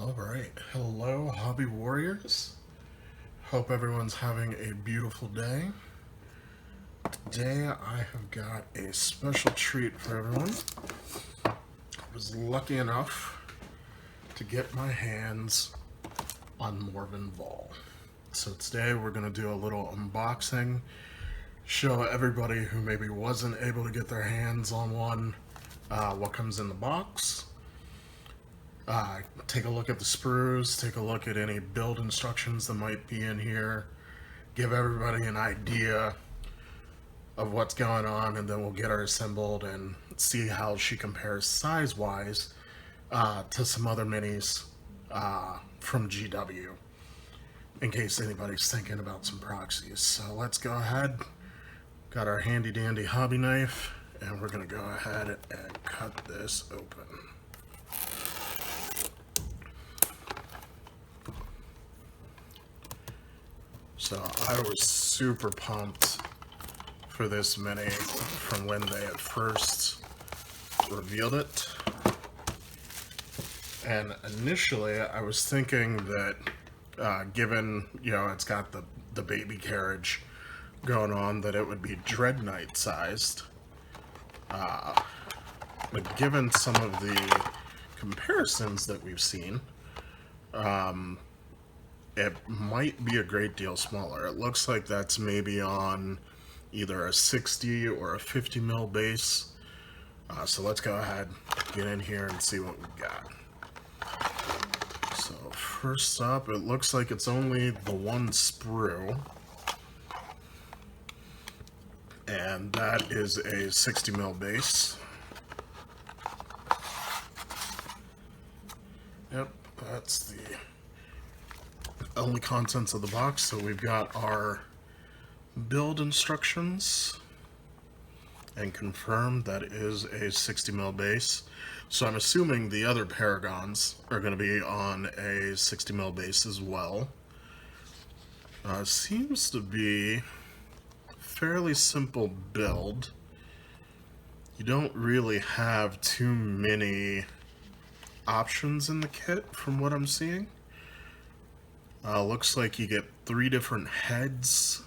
Alright, hello hobby warriors. Hope everyone's having a beautiful day. Today I have got a special treat for everyone. I was lucky enough to get my hands on Morvenn Vahl. So today we're going to do a little unboxing, show everybody who maybe wasn't able to get their hands on one what comes in the box. Take a look at the sprues, take a look at any build instructions that might be in here, give everybody an idea of what's going on, and then we'll get her assembled and see how she compares size-wise to some other minis from GW, in case anybody's thinking about some proxies. So let's go ahead. Got our handy-dandy hobby knife, and we're going to go ahead and cut this open. So I was super pumped for this mini from when they had first revealed it. And initially I was thinking that given, it's got the baby carriage going on, that it would be Dread Knight sized. But given some of the comparisons that we've seen, it might be a great deal smaller. It looks like that's maybe on either a 60 or a 50 mil base. So let's go ahead, get in here and see what we got. So first up, it looks like it's only the one sprue. And that is a 60 mil base. Yep, that's the only contents of the box. So we've got our build instructions and confirmed that is a 60 mil base. So I'm assuming the other Paragons are going to be on a 60 mil base as well. Seems to be fairly simple build. You don't really have too many options in the kit from what I'm seeing. Looks like you get 3 different heads,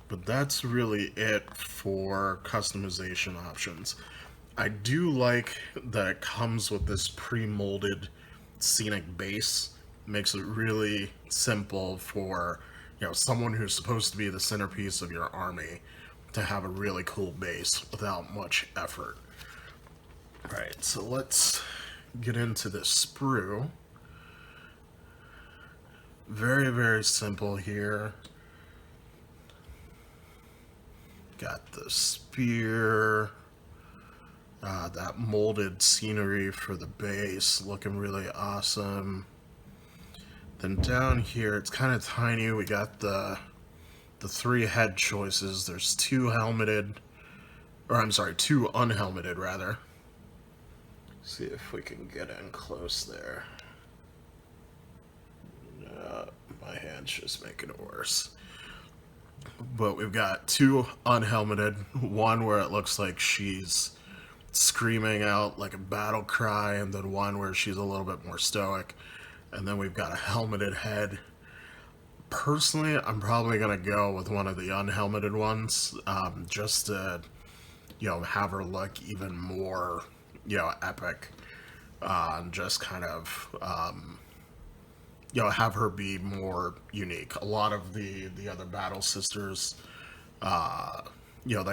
but that's really it for customization options. I do like that it comes with this pre-molded scenic base. Makes it really simple for someone who's supposed to be the centerpiece of your army to have a really cool base without much effort. Alright, so let's get into this sprue. Very, very simple here. Got the spear, that molded scenery for the base, looking really awesome. Then down here, it's kind of tiny. We got the 3 head choices. There's 2 helmeted, or I'm sorry, 2 unhelmeted rather. See if we can get in close there. My hand's just making it worse. But we've got 2 unhelmeted, one where it looks like she's screaming out like a battle cry, and then one where she's a little bit more stoic. And then we've got a helmeted head. Personally, I'm probably going to go with one of the unhelmeted ones, just to, have her look even more, epic. And just kind of, have her be more unique. A lot of the other battle sisters, they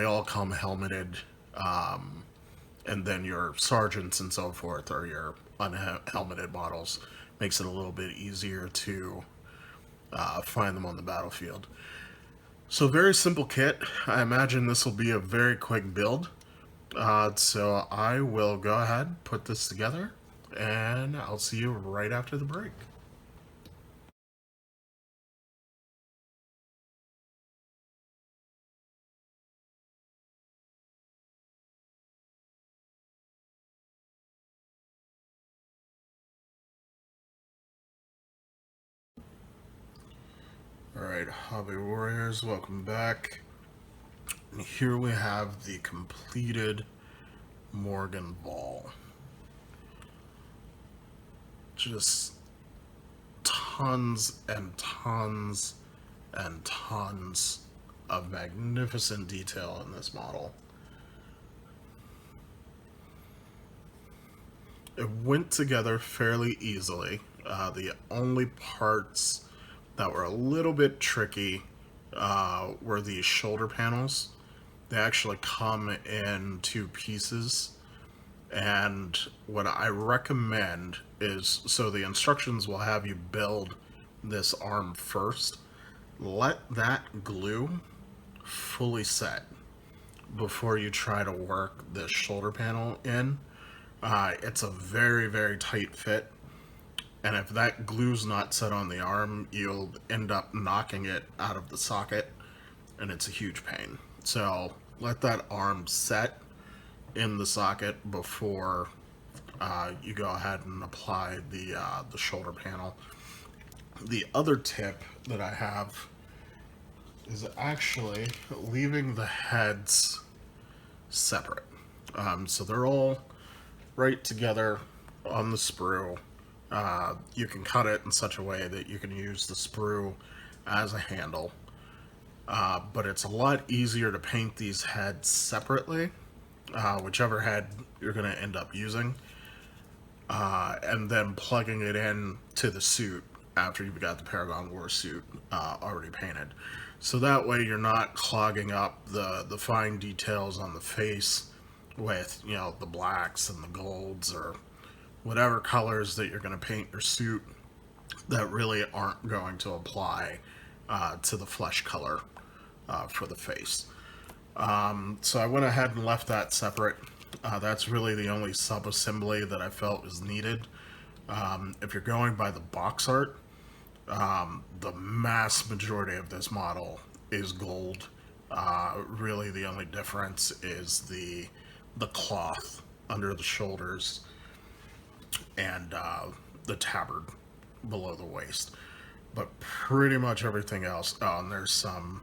all come helmeted, and then your sergeants and so forth are your unhelmeted models. Makes it a little bit easier to find them on the battlefield. So very simple kit. I imagine this will be a very quick build. So I will go ahead, put this together, and I'll see you right after the break. Alright, hobby warriors, welcome back. Here we have the completed Morvenn Vahl. just tons and tons and tons of magnificent detail in this model. It went together fairly easily. The only parts that were a little bit tricky were the shoulder panels. They actually come in two pieces, and what I recommend is, so the instructions will have you build this arm first. Let that glue fully set before you try to work this shoulder panel in. It's a very, very tight fit, and if that glue's not set on the arm, you'll end up knocking it out of the socket, and it's a huge pain. So let that arm set in the socket before you go ahead and apply the shoulder panel. The other tip that I have is actually leaving the heads separate. So they're all right together on the sprue. You can cut it in such a way that you can use the sprue as a handle. But it's a lot easier to paint these heads separately, whichever head you're going to end up using, and then plugging it in to the suit after you've got the Paragon War suit already painted. So that way you're not clogging up the fine details on the face with, you know, the blacks and the golds or whatever colors that you're going to paint your suit that really aren't going to apply to the flesh color for the face. So I went ahead and left that separate. That's really the only sub-assembly that I felt was needed. If you're going by the box art, the mass majority of this model is gold. Really the only difference is the cloth under the shoulders and the tabard below the waist. But pretty much everything else, oh, and there's some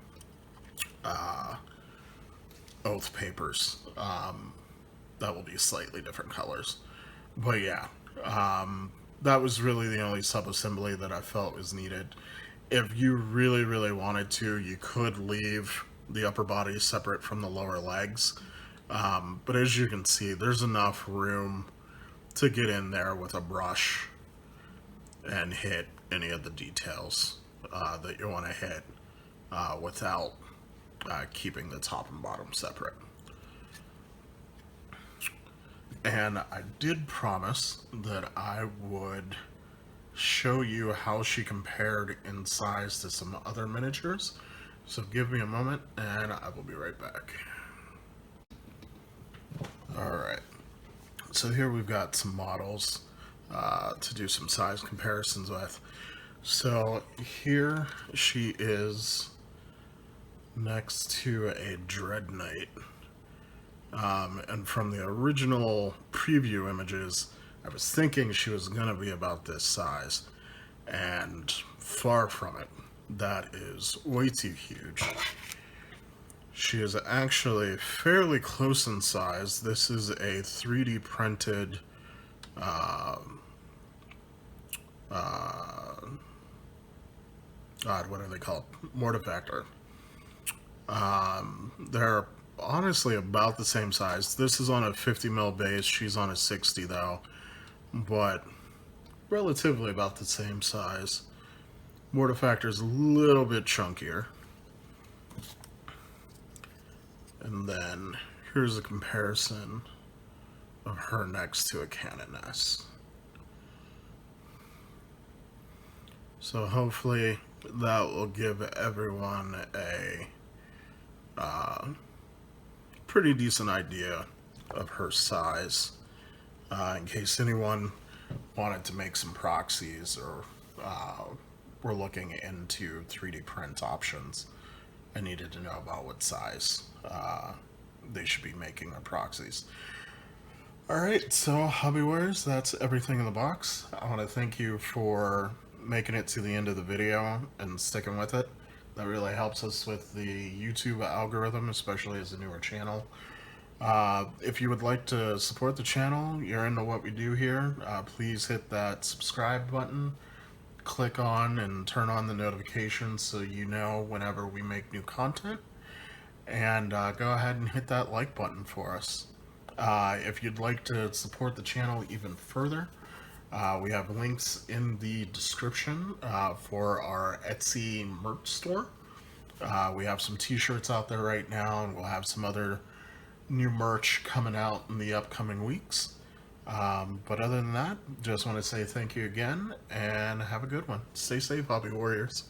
oath papers that will be slightly different colors. But yeah, that was really the only sub-assembly that I felt was needed. If you really, really wanted to, you could leave the upper body separate from the lower legs. But as you can see, there's enough room to get in there with a brush and hit any of the details that you want to hit without keeping the top and bottom separate. And I did promise that I would show you how she compared in size to some other miniatures. So give me a moment and I will be right back. Alright, so here we've got some models to do some size comparisons with. So here she is next to a Dread Knight. And from the original preview images, I was thinking she was going to be about this size, and far from it. That is way too huge. She is actually fairly close in size. This is a 3D printed God, what are they called? Mortifactor. They're honestly about the same size. This is on a 50 mil base. She's on a 60 though, but relatively about the same size. Mortifactor's a little bit chunkier. And then here's a comparison of her next to a Canoness. So hopefully that will give everyone a pretty decent idea of her size, in case anyone wanted to make some proxies or were looking into 3D print options and needed to know about what size they should be making their proxies. Alright, so hobby wares, that's everything in the box. I want to thank you for making it to the end of the video and sticking with it. That really helps us with the YouTube algorithm, especially as a newer channel. If you would like to support the channel, you're into what we do here, please hit that subscribe button, click on and turn on the notifications so you know whenever we make new content, and go ahead and hit that like button for us. If you'd like to support the channel even further, we have links in the description for our Etsy merch store. We have some t-shirts out there right now, and we'll have some other new merch coming out in the upcoming weeks. But other than that, just want to say thank you again, and have a good one. Stay safe, Hobby Warriors.